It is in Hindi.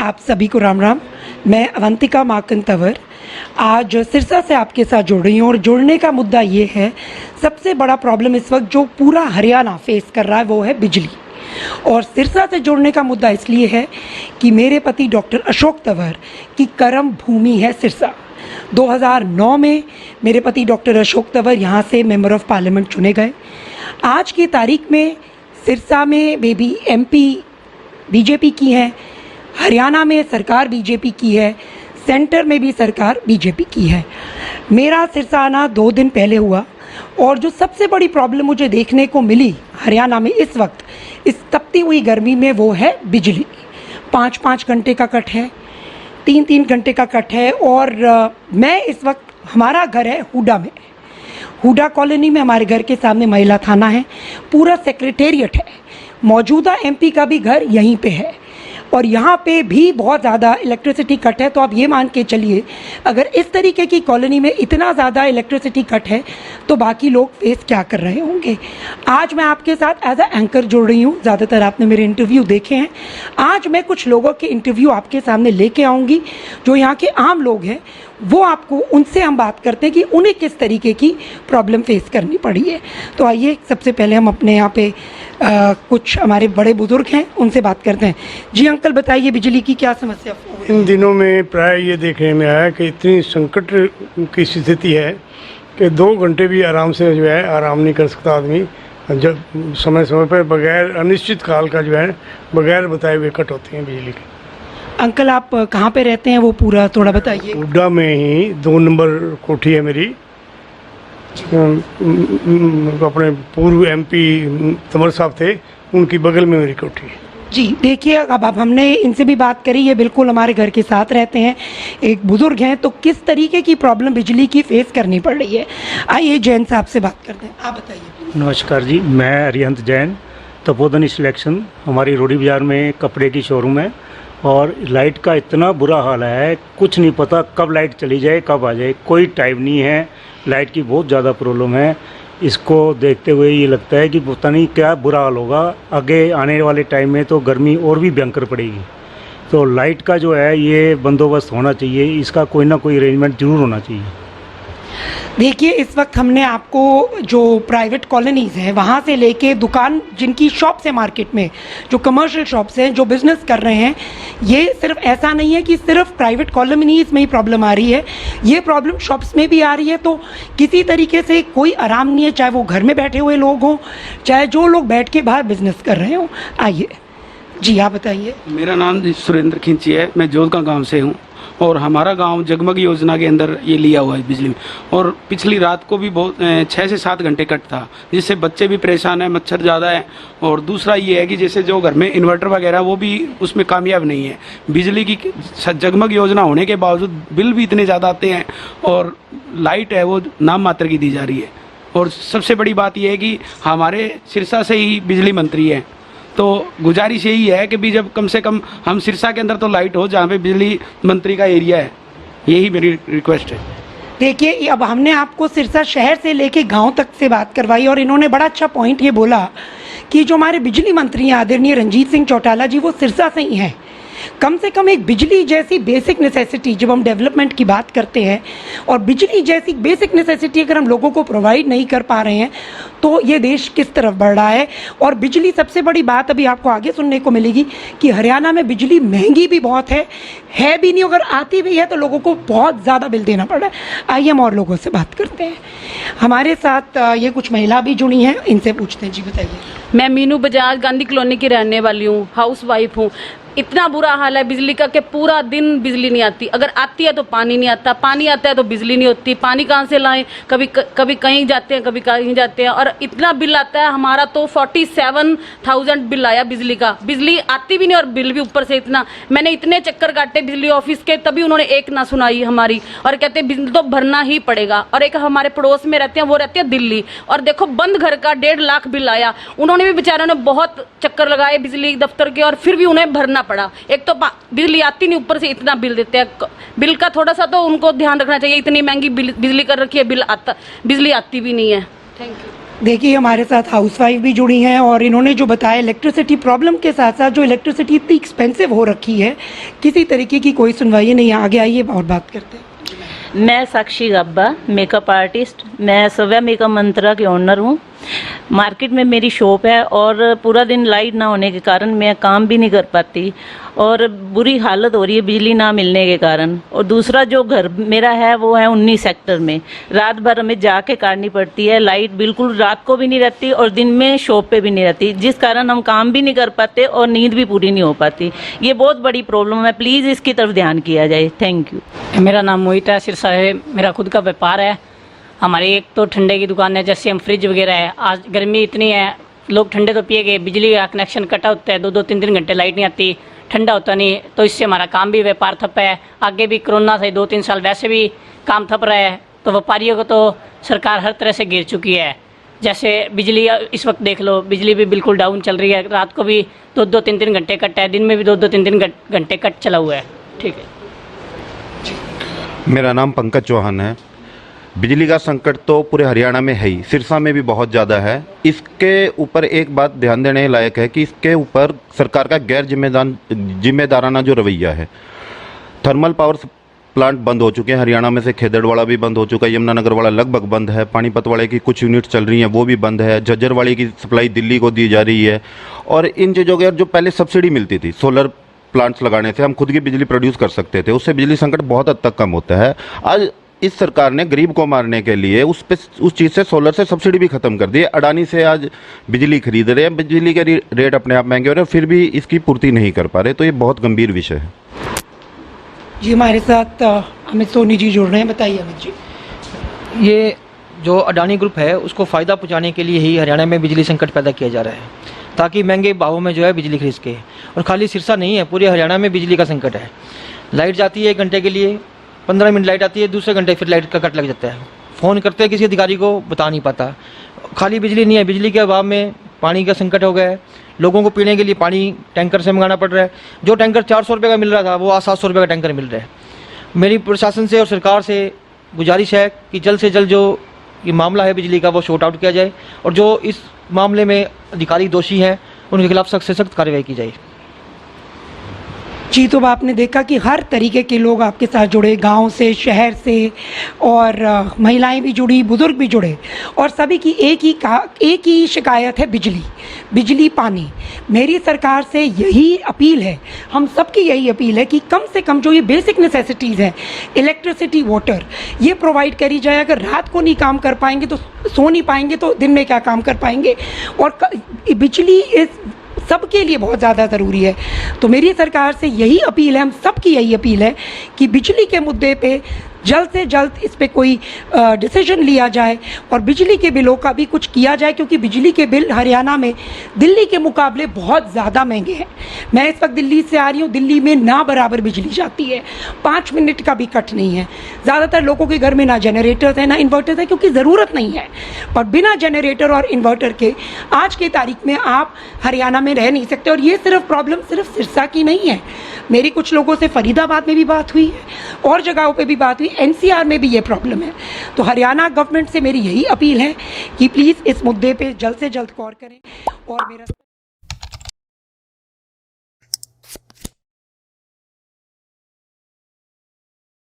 आप सभी को राम राम। मैं अवंतिका माकन तंवर आज सिरसा से आपके साथ जुड़ रही हूँ और जुड़ने का मुद्दा ये है, सबसे बड़ा प्रॉब्लम इस वक्त जो पूरा हरियाणा फेस कर रहा है वो है बिजली। और सिरसा से जुड़ने का मुद्दा इसलिए है कि मेरे पति डॉक्टर अशोक तंवर की कर्म भूमि है सिरसा। 2009 में मेरे पति डॉक्टर अशोक तंवर यहाँ से मेंबर ऑफ पार्लियामेंट चुने गए। आज की तारीख में सिरसा में बेबी एमपी बीजेपी की है, हरियाणा में सरकार बीजेपी की है, सेंटर में भी सरकार बीजेपी की है। मेरा सिरसा आना 2 दिन पहले हुआ और जो सबसे बड़ी प्रॉब्लम मुझे देखने को मिली हरियाणा में इस वक्त इस तपती हुई गर्मी में वो है बिजली। 5-5 घंटे का कट है, 3-3 घंटे का कट है। और मैं इस वक्त, हमारा घर है हुडा में, हुडा कॉलोनी में। हमारे घर के सामने महिला थाना है, पूरा सेक्रेटेरिएट है, मौजूदा एमपी का भी घर यहीं पे है और यहाँ पे भी बहुत ज़्यादा इलेक्ट्रिसिटी कट है। तो आप ये मान के चलिए, अगर इस तरीके की कॉलोनी में इतना ज़्यादा इलेक्ट्रिसिटी कट है तो बाकी लोग फेस क्या कर रहे होंगे। आज मैं आपके साथ एज अ एंकर जुड़ रही हूँ। ज़्यादातर आपने मेरे इंटरव्यू देखे हैं। आज मैं कुछ लोगों के इंटरव्यू आपके सामने लेके आऊँगी जो यहाँ के आम लोग हैं, वो आपको, उनसे हम बात करते हैं कि उन्हें किस तरीके की प्रॉब्लम फेस करनी पड़ी है। तो आइए सबसे पहले हम अपने यहाँ पे कुछ हमारे बड़े बुजुर्ग हैं उनसे बात करते हैं। जी अंकल, बताइए बिजली की क्या समस्या हो रही है? इन दिनों में प्राय ये देखने में आया कि इतनी संकट की स्थिति है कि 2 घंटे भी आराम से जो है आराम नहीं कर सकता आदमी। जब समय समय पर बगैर अनिश्चित काल का जो है बगैर बताए हुए कट होते हैं बिजली के। अंकल आप कहाँ पे रहते हैं वो पूरा थोड़ा बताइए। हुड्डा में ही 2 नंबर कोठी है मेरी। अपने पूर्व एमपी तंवर साहब थे, उनकी बगल में मेरी कोठी है। जी देखिए, अब हमने इनसे भी बात करी, ये बिल्कुल हमारे घर के साथ रहते हैं, एक बुजुर्ग हैं। तो किस तरीके की प्रॉब्लम बिजली की फेस करनी पड़ रही है, आइए जैन साहब से बात करते हैं। आप बताइए। नमस्कार जी, मैं अरिहंत जैन, तपोधन सिलेक्शन। हमारी रोडी बाज़ार में कपड़े की शोरूम है और लाइट का इतना बुरा हाल है, कुछ नहीं पता कब लाइट चली जाए कब आ जाए, कोई टाइम नहीं है। लाइट की बहुत ज़्यादा प्रॉब्लम है। इसको देखते हुए ये लगता है कि पता नहीं क्या बुरा हाल होगा आगे आने वाले टाइम में, तो गर्मी और भी भयंकर पड़ेगी। तो लाइट का जो है ये बंदोबस्त होना चाहिए, इसका कोई ना कोई अरेंजमेंट ज़रूर होना चाहिए। देखिए, इस वक्त हमने आपको जो प्राइवेट कॉलोनीज़ हैं वहाँ से लेके दुकान, जिनकी शॉप्स है मार्केट में, जो कमर्शियल शॉप्स हैं, जो बिज़नेस कर रहे हैं, ये सिर्फ ऐसा नहीं है कि सिर्फ प्राइवेट कॉलोनीज़ में ही प्रॉब्लम आ रही है, ये प्रॉब्लम शॉप्स में भी आ रही है। तो किसी तरीके से कोई आराम नहीं है, चाहे वो घर में बैठे हुए लोग हों, चाहे जो लोग बैठ के बाहर बिजनेस कर रहे हों। आइए जी, आप बताइए। मेरा नाम सुरेंद्र खिंची है, मैं जोधका गांव से हूं और हमारा गांव जगमग योजना के अंदर ये लिया हुआ है बिजली में। और पिछली रात को भी बहुत 6 से 7 घंटे कट था, जिससे बच्चे भी परेशान हैं, मच्छर ज़्यादा है। और दूसरा ये है कि जैसे जो घर में इन्वर्टर वगैरह वो भी उसमें कामयाब नहीं है। बिजली की जगमग योजना होने के बावजूद बिल भी इतने ज़्यादा आते हैं और लाइट है वो नाम मात्र की दी जा रही है। और सबसे बड़ी बात यह है कि हमारे सिरसा से ही बिजली मंत्री है, तो गुजारिश यही है कि भी जब कम से कम हम सिरसा के अंदर तो लाइट हो जहाँ पे बिजली मंत्री का एरिया है, यही मेरी रिक्वेस्ट है। देखिए, अब हमने आपको सिरसा शहर से लेके गांव तक से बात करवाई और इन्होंने बड़ा अच्छा पॉइंट ये बोला कि जो हमारे बिजली मंत्री हैं आदरणीय रणजीत सिंह चौटाला जी, वो सिरसा से ही हैं। कम से कम एक बिजली जैसी बेसिक नेसेसिटी, जब हम डेवलपमेंट की बात करते हैं और बिजली जैसी बेसिक नेसेसिटी अगर हम लोगों को प्रोवाइड नहीं कर पा रहे हैं तो ये देश किस तरफ बढ़ रहा है। और बिजली, सबसे बड़ी बात अभी आपको आगे सुनने को मिलेगी कि हरियाणा में बिजली महंगी भी बहुत है भी नहीं, अगर आती भी है तो लोगों को बहुत ज़्यादा बिल देना पड़ रहा है। आइए हम और लोगों से बात करते हैं। हमारे साथ ये कुछ महिला भी जुड़ी हैं, इनसे पूछते हैं। जी बताइए। मैं मीनू बजाज गांधी कॉलोनी की रहने वाली हूँ, हाउस वाइफ हूँ। इतना बुरा हाल है बिजली का कि पूरा दिन बिजली नहीं आती, अगर आती है तो पानी नहीं आता, पानी आता है तो बिजली नहीं होती। पानी कहाँ से लाएं, कभी कहीं जाते हैं, कभी कहीं जाते हैं और इतना बिल आता है। हमारा तो 47,000 बिल आया बिजली का। बिजली आती भी नहीं और बिल भी ऊपर से इतना। मैंने इतने चक्कर काटे बिजली ऑफिस के, तभी उन्होंने एक ना सुनाई हमारी और कहते बिजली तो भरना ही पड़ेगा। और एक हमारे पड़ोस में रहते हैं, वो रहते हैं दिल्ली, और देखो बंद घर का 1.5 लाख बिल आया। उन्होंने भी बेचारों ने बहुत चक्कर लगाए बिजली दफ्तर के और फिर भी उन्हें भरना पड़ा। एक तो बिजली आती नहीं, ऊपर से इतना बिल देते हैं। बिल का थोड़ा सा तो उनको ध्यान रखना चाहिए, इतनी महंगी बिजली कर रखी है, बिजली आती भी नहीं है। Thank you. देखिए हमारे साथ हाउसवाइफ भी जुड़ी हैं और इन्होंने जो बताया इलेक्ट्रिसिटी प्रॉब्लम के साथ साथ जो इलेक्ट्रिसिटी इतनी एक्सपेंसिव हो रखी है, किसी तरीके की कोई सुनवाई नहीं। आगे आइए और बात करते हैं। मैं साक्षी गब्बा, मेकअप आर्टिस्ट। मैं सव्या मेकअप मंत्रा की ओनर हूँ। मार्केट में मेरी शॉप है और पूरा दिन लाइट ना होने के कारण मैं काम भी नहीं कर पाती और बुरी हालत हो रही है बिजली ना मिलने के कारण। और दूसरा जो घर मेरा है वो है 19 सेक्टर में। रात भर हमें जाके काटनी पड़ती है, लाइट बिल्कुल रात को भी नहीं रहती और दिन में शॉप पे भी नहीं रहती, जिस कारण हम काम भी नहीं कर पाते और नींद भी पूरी नहीं हो पाती। ये बहुत बड़ी प्रॉब्लम है, प्लीज़ इसकी तरफ ध्यान किया जाए। Thank you. मेरा नाम मोहित है, सिरसा है। मेरा खुद का व्यापार है। हमारी एक तो ठंडे की दुकान है, जैसे हम फ्रिज वगैरह है। आज गर्मी इतनी है, लोग ठंडे तो पिएगे, बिजली का कनेक्शन कटा होता है, 2-2 3-3 घंटे लाइट नहीं आती, ठंडा होता नहीं, तो इससे हमारा काम भी व्यापार ठप है। आगे भी कोरोना से 2-3 साल वैसे भी काम ठप रहा है, तो व्यापारियों को तो सरकार हर तरह से घेर चुकी है। जैसे बिजली इस वक्त देख लो, बिजली भी बिल्कुल डाउन चल रही है। रात को भी 2-2 3-3 घंटे कट है, दिन में भी 2-2 3-3 घंटे कट चला हुआ है। ठीक है। मेरा नाम पंकज चौहान है। बिजली का संकट तो पूरे हरियाणा में है ही, सिरसा में भी बहुत ज़्यादा है। इसके ऊपर एक बात ध्यान देने लायक है कि इसके ऊपर सरकार का गैर जिम्मेदाराना जो रवैया है। थर्मल पावर प्लांट बंद हो चुके हैं हरियाणा में से। खेदड़वाला भी बंद हो चुका है, यमुनानगर वाला लगभग बंद है, पानीपत वाले की कुछ यूनिट चल रही हैं वो भी बंद है, झज्जर वाले की सप्लाई दिल्ली को दी जा रही है। और इन चीज़ों के जो पहले सब्सिडी मिलती थी सोलर प्लांट्स लगाने से, हम खुद की बिजली प्रोड्यूस कर सकते थे, उससे बिजली संकट बहुत हद तक कम होता है। आज इस सरकार ने गरीब को मारने के लिए उस चीज़ से, सोलर से सब्सिडी भी खत्म कर दी है। अडानी से आज बिजली खरीद रहे हैं, बिजली के रेट अपने आप महंगे हो रहे हैं, फिर भी इसकी पूर्ति नहीं कर पा रहे। तो ये बहुत गंभीर विषय है। जी हमारे साथ अमित सोनी जी जुड़ रहे हैं, बताइए अमित जी। ये जो अडानी ग्रुप है उसको फ़ायदा पहुंचाने के लिए ही हरियाणा में बिजली संकट पैदा किया जा रहा है, ताकि महंगे भावों में जो है बिजली खरीद के। और खाली सिरसा नहीं है, पूरे हरियाणा में बिजली का संकट है। लाइट जाती है 1 घंटे के लिए, 15 मिनट लाइट आती है, दूसरे घंटे फिर लाइट का कट लग जाता है। फ़ोन करते हैं किसी अधिकारी को, बता नहीं पाता। खाली बिजली नहीं है, बिजली के अभाव में पानी का संकट हो गया है। लोगों को पीने के लिए पानी टैंकर से मंगाना पड़ रहा है। जो टैंकर 400 रुपये का मिल रहा था वो आज 700 रुपये का टैंकर मिल रहा है। मेरी प्रशासन से और सरकार से गुजारिश है कि जल्द से जल्द जो ये मामला है बिजली का वो शॉर्ट आउट किया जाए और जो इस मामले में अधिकारी दोषी हैं उनके खिलाफ सख्त से सख्त कार्रवाई की जाए। जी तो आपने देखा कि हर तरीके के लोग आपके साथ जुड़े, गांव से, शहर से, और महिलाएं भी जुड़ी, बुजुर्ग भी जुड़े, और सभी की एक ही शिकायत है, बिजली पानी। मेरी सरकार से यही अपील है, हम सबकी यही अपील है कि कम से कम जो ये बेसिक नेसेसिटीज़ हैं, इलेक्ट्रिसिटी, वाटर, ये प्रोवाइड करी जाए। अगर रात को नहीं काम कर पाएंगे तो सो नहीं पाएंगे तो दिन में क्या काम कर पाएंगे। और बिजली इस सबके लिए बहुत ज़्यादा ज़रूरी है। तो मेरी सरकार से यही अपील है, हम सबकी यही अपील है कि बिजली के मुद्दे पे जल्द से जल्द इस पे कोई डिसीजन लिया जाए और बिजली के बिलों का भी कुछ किया जाए, क्योंकि बिजली के बिल हरियाणा में दिल्ली के मुकाबले बहुत ज़्यादा महंगे हैं। मैं इस वक्त दिल्ली से आ रही हूँ, दिल्ली में ना बराबर बिजली जाती है, 5 मिनट का भी कट नहीं है। ज़्यादातर लोगों के घर में ना जनरेटर्स है ना इन्वर्टर्स है, क्योंकि ज़रूरत नहीं है। पर बिना जनरेटर और इन्वर्टर के आज की तारीख में आप हरियाणा में रह नहीं सकते। और ये प्रॉब्लम सिर्फ सिरसा की नहीं है, मेरी कुछ लोगों से फरीदाबाद में भी बात हुई है और जगहों पे भी बात हुई, एनसीआर में भी ये प्रॉब्लम है। तो हरियाणा गवर्नमेंट से मेरी यही अपील है कि प्लीज़ इस मुद्दे पे जल्द से जल्द गौर करें। और मेरा